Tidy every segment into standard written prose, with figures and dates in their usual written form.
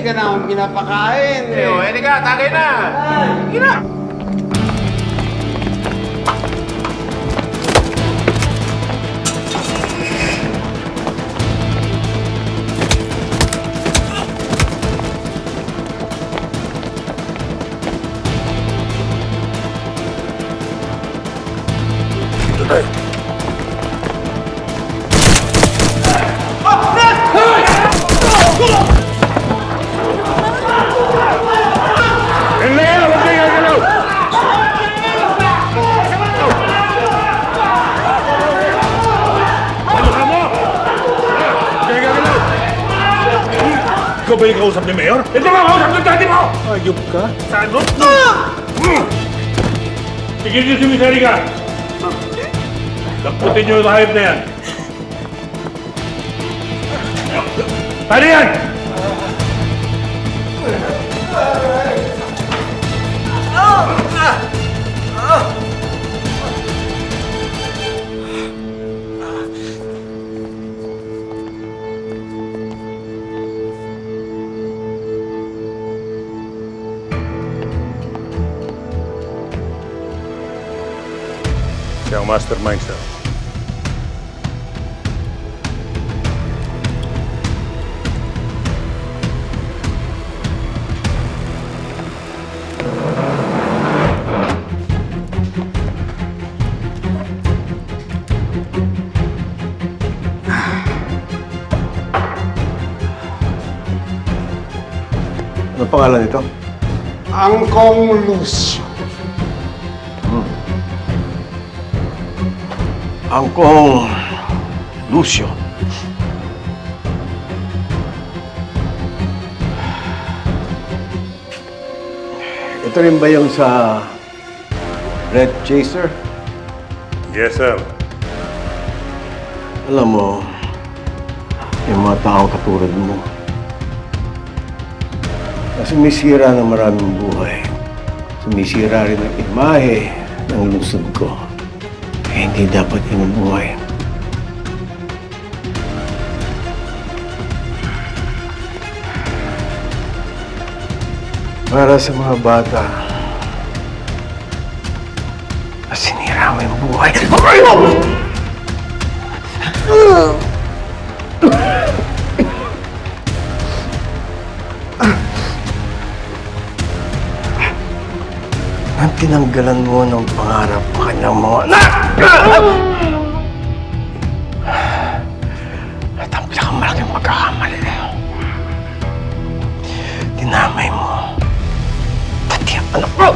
hindi ka naman pinapakain. Hindi ka, tagay na! Sige na! Ikaw ba yung kausap ni Mayor? Ito nga kausap ng dati mo! Ayup ka? Sagot? Tigil niyo si Miss Erika! Lamputin niyo yung hayop na yan! Ano yan? Siya ang mastermind, sir. Ano pangalan nito? Angkong Lucio. Angkong Lucio. Ito rin ba yung sa Red Chaser? Yes, sir. Alam mo, yung mga taong katulad mo, na sumisira ng maraming buhay. Sumisira rin ang imahe ng lungsod ko. Eh, hindi dapat inubuhay. Para sa mga bata na sinira mo yung buhay. Ang tinanggalan mo ng pangarap ng kanyang mga anak! At ang pinakamalaking pagkakamali. Dinamay mo. Pati ang anak ko!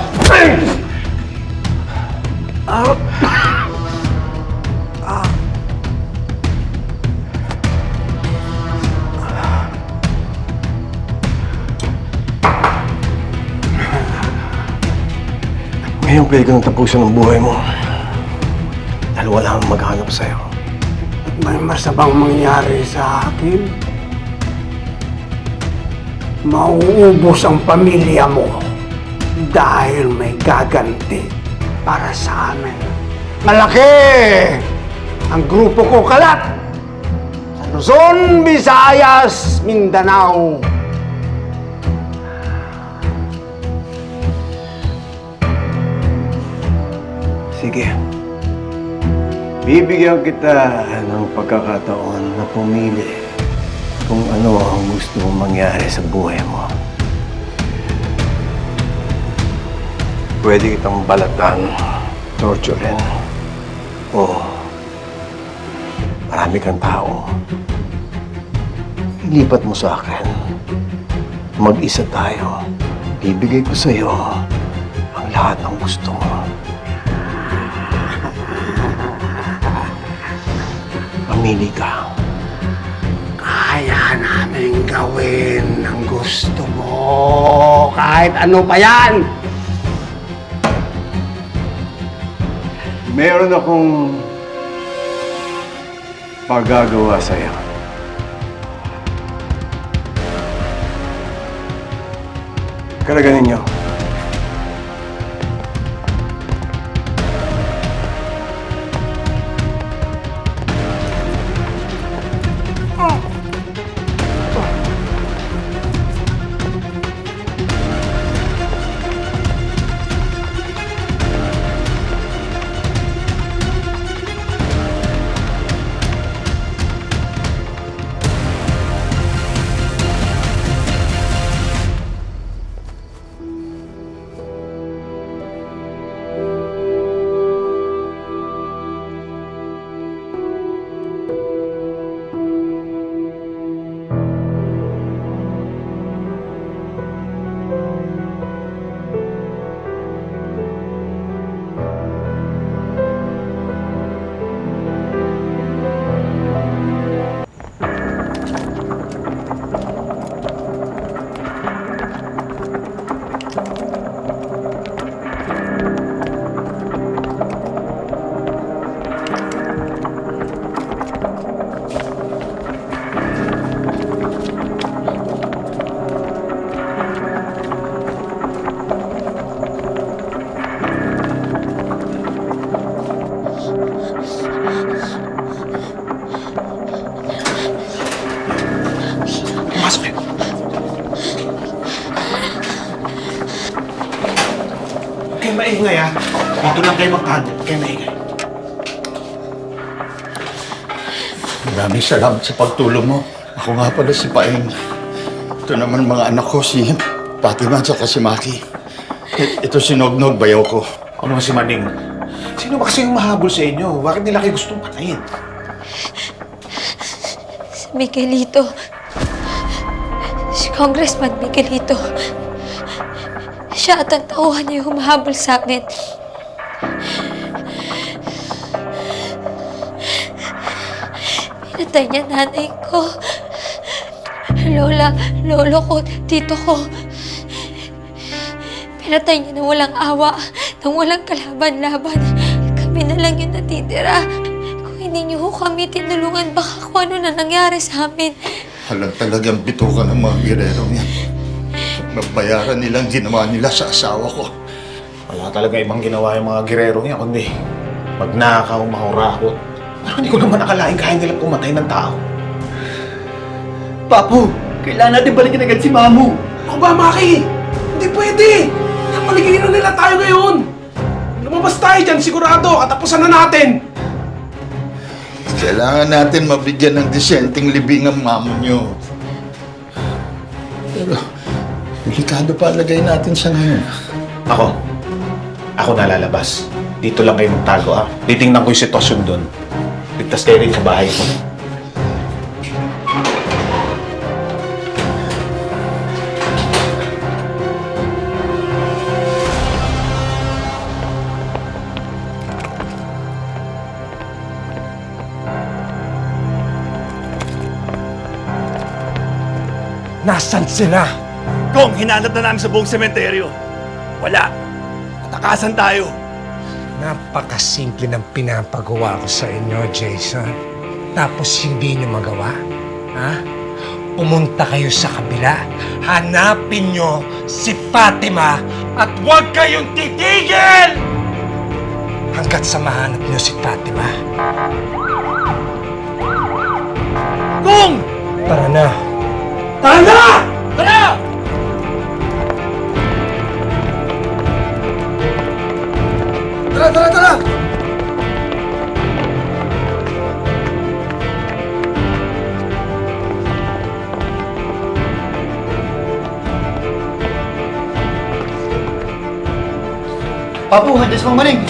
Ngayon pwede kang tapusin ang buhay mo. Dahil wala kang maghanap sa'yo. May masamang mangyari sa akin. Mauubos ang pamilya mo dahil may gaganti para sa amin. Malaki ang grupo ko kalat sa Luzon, Visayas, Mindanao. Sige. Bibigyan kita ng pagkakataon na pumili kung ano ang gusto mong mangyari sa buhay mo. Pwede kitang balatan, torturin, o marami kang tao. Ilipat mo sa akin. Mag-isa tayo. Bibigay ko sa'yo ang lahat ng gusto mo. Mamili ka. Kaya namin gawin ang gusto mo. Kahit ano pa yan. Meron akong pagagawa sa'yo. Karaganin niyo. maingay ha. Dito lang kayo magtago. Kaya maingay. Maraming salamat sa pagtulong mo. Ako nga pala si Paeng. Ito naman mga anak ko, si Fatima at si Maki. Ito si Nognog, bayaw ko. Ako naman si Maning. Sino ba kasi yung mahabol sa inyo? Bakit nila kayo gustong patayin? Si Miguelito. Si Congressman Miguelito. Siya at ang tauhan niya yung humahabol sa amin. Pinatay niya nanay ko. Lolo ko, tito ko. Pinatay niya na walang awa, nang walang kalaban-laban. Kami na lang yung natitira. Kung hindi niyo ho kami tinulungan, baka kung ano na nangyari sa amin. Halang talagang bitukan ng mga girerong yan. Nabayaran nilang ginawa nila sa asawa ko. Wala talaga ibang ginawa yung mga girero niya, kundi magnakaw, mahurakot. Pero hindi ko naman akalain kaya nilang pumatay ng tao. Papu, kailangan natin balikin agad si Mamu. Ako ba, Maki? Hindi pwede! Maligino nila tayo ngayon! Lumabas tayo dyan, sigurado! Katapusan na natin! Kailangan natin mabigyan ng disenteng libing ang mamo nyo. Pero, delikado pa lagay natin sa ngayon. Ako na lalabas. Dito lang kayo magtago ha. Titingnan ko yung sitwasyon doon. Ligtas kayo rin sa bahay ko. Nasaan sila? Kong, hinanap na namin sa buong sementeryo. Wala. Natakasan tayo. Napakasimple ng pinapagawa ko sa inyo, Jason. Tapos hindi nyo magawa? Ha? Pumunta kayo sa kabila. Hanapin nyo si Fatima at huwag kayong titigil! Hanggat sa mahanap nyo si Fatima. Kong! Tara na! Tara na! Tara! Tara! Papu, handas mong maning.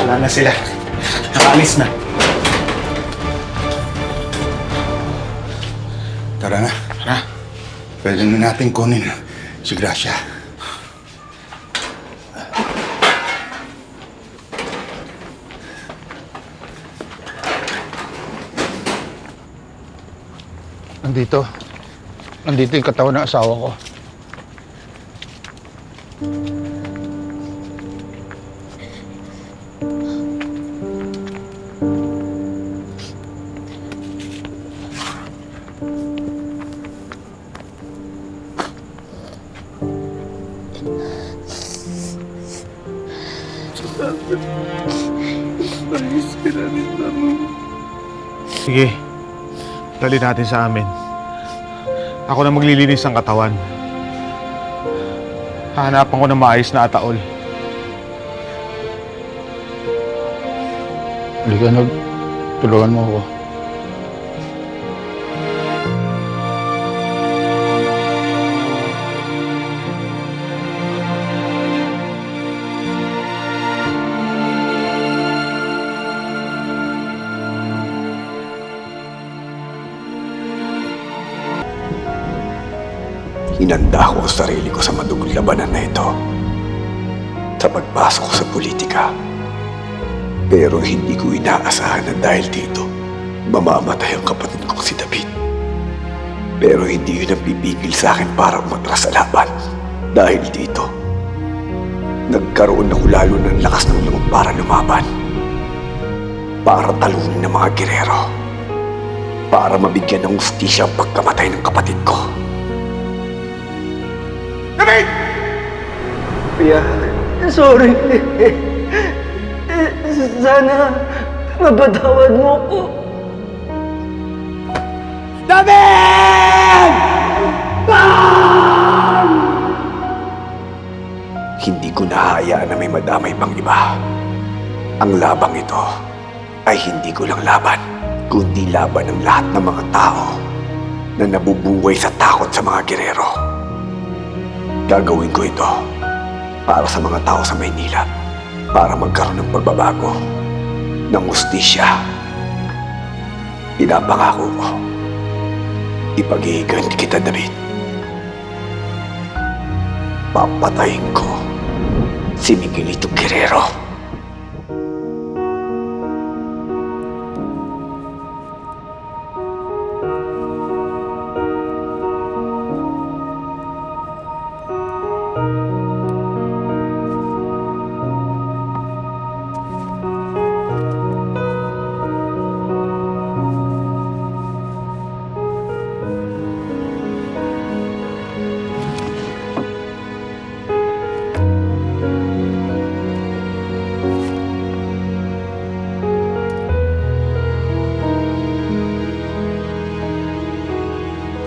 Wala na sila. Nakaalis na. Tara na. Pwede na natin kunin si Gracia. Nandito yung katawan ng asawa ko. Sige. Dali natin sa amin. Ako na maglilinis ng katawan. Hahanapan ko ng maayos na ataol. Halika, tulungan mo ako. Hinanda ko ang sarili ko sa madugong labanan na ito. Sa pagpasok ko sa politika. Pero hindi ko inaasahan na dahil dito, mamamatay ang kapatid kong si David. Pero hindi yun ang pipigil sa akin para umatras sa laban. Dahil dito, nagkaroon ako lalo ng lakas ng loob para lumaban. Para talunin ng mga gerero. Para mabigyan ng hustisya ang pagkamatay ng kapatid ko. David! Kuya, sorry. Sana mapatawad mo ko. David! hahayaan na may madamay pang iba. Ang labang ito ay hindi ko lang laban, kundi laban ng lahat ng mga tao na nabubuhay sa takot sa mga gerero. Gagawin ko ito para sa mga tao sa Maynila, para magkaroon ng pagbabago, ng hustisya. Pinapangako ko, ipag-iiganti kita, David. Papatayin ko si Miguelito Guerrero.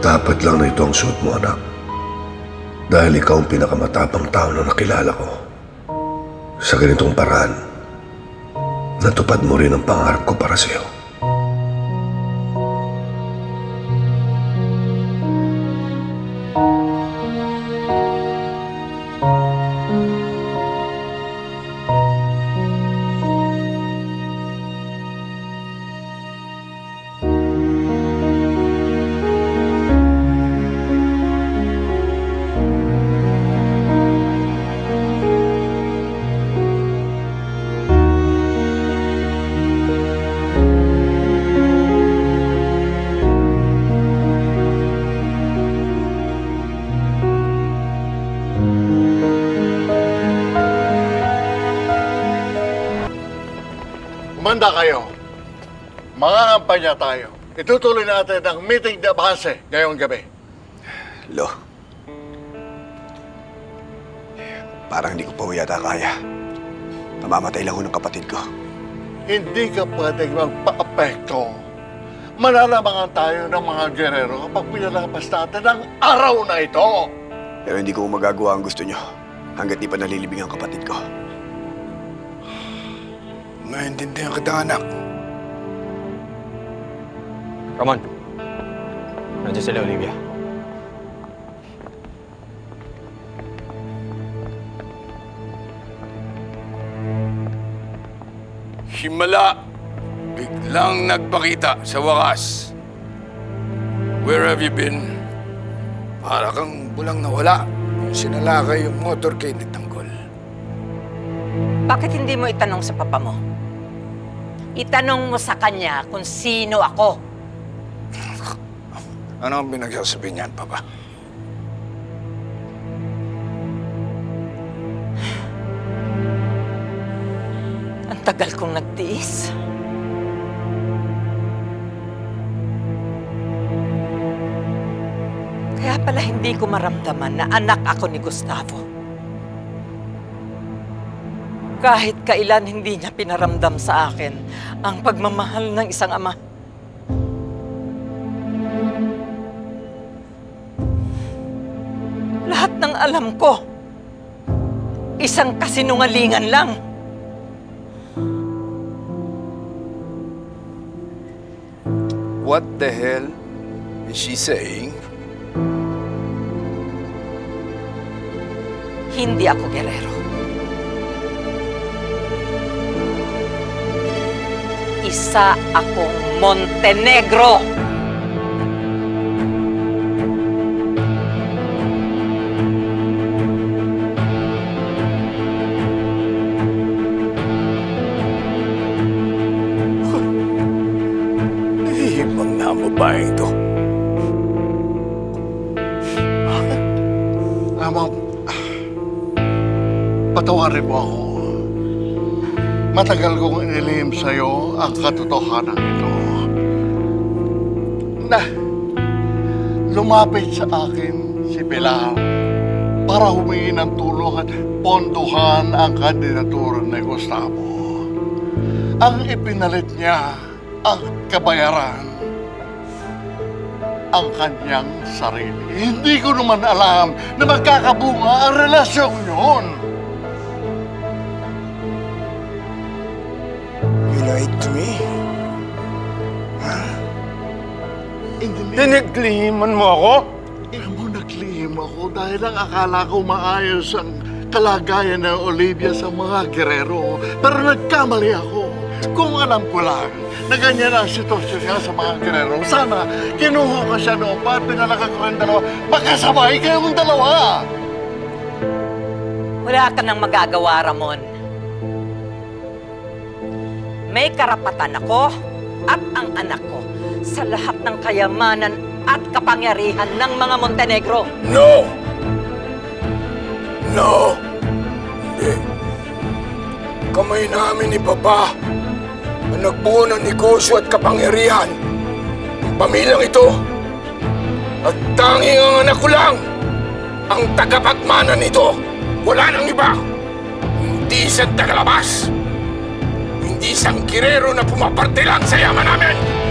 Dapat lang na ito ang suot mo, anak. Dahil ikaw ang pinakamatapang tao na nakilala ko. Sa ganitong paraan, natupad mo rin ang pangarap ko para sa'yo. Manda kayo. Mangangampanya tayo. Itutuloy natin ang meeting de base ngayong gabi. Lo, parang hindi ko pa yata kaya. Mamamatay lang ho ng kapatid ko. Hindi ka pwedeng magpa-apekto. Malalamangan tayo ng mga gerero kapag pinalapas natin ang araw na ito. Pero hindi ko magagawa ang gusto nyo hanggat di pa nalilibing ang kapatid ko. Maintindihan kita, anak. Ramon, nandiyan sila, Olivia. Himala, biglang nagpakita sa wakas. Where have you been? Para kang bulang nawala nung sinalakay yung motorcade ni Tanggol. Bakit hindi mo itanong sa papa mo? Itanong mo sa kanya kung sino ako. Ano ang pinagsasabi niyan, Papa? Ang tagal kong nagtiis. Kaya pala hindi ko maramdaman na anak ako ni Gustavo. Kahit kailan hindi niya pinaramdam sa akin ang pagmamahal ng isang ama. Lahat ng alam ko, isang kasinungalingan lang. What the hell is she saying? Hindi ako gerero. Isa akong Montenegro. Hihibang na ang babae ito. Ama, patawarin mo ako. Matagal kong inilihim sa'yo ang katotohanan ito. Na lumapit sa akin si Pilar para humingi ng tulong at ponduhan ang kandidatura ni Gustavo. Ang ipinalit niya ang kabayaran, ang kanyang sarili. Hindi ko naman alam na magkakabunga ang relasyong yun. lied to me? Hindi. Pinaglihiman mo ako? Alam mo, naglihim ako dahil ang akala ko maayos ang kalagayan ng Olivia sa mga gerero. Pero nagkamali ako. Kung alam ko lang na ganyan ang sitwasyon niya sa mga gerero, sana kinuha ko siya noon pa at pinalaka ko yung dalawa. Magkasabay kayong dalawa! Wala ka nang magagawa, Ramon. May karapatan ako at ang anak ko sa lahat ng kayamanan at kapangyarihan ng mga Montenegro. No! No! Hindi. Kamay namin ni Papa ang nagbuo ng negosyo at kapangyarihan ng pamilyang ito. At tanging ang anak ko lang ang tagapagmana nito. Wala nang iba. Hindi isang tagalabas. Hindi isang kirero na pumaparte lang sa yaman namin.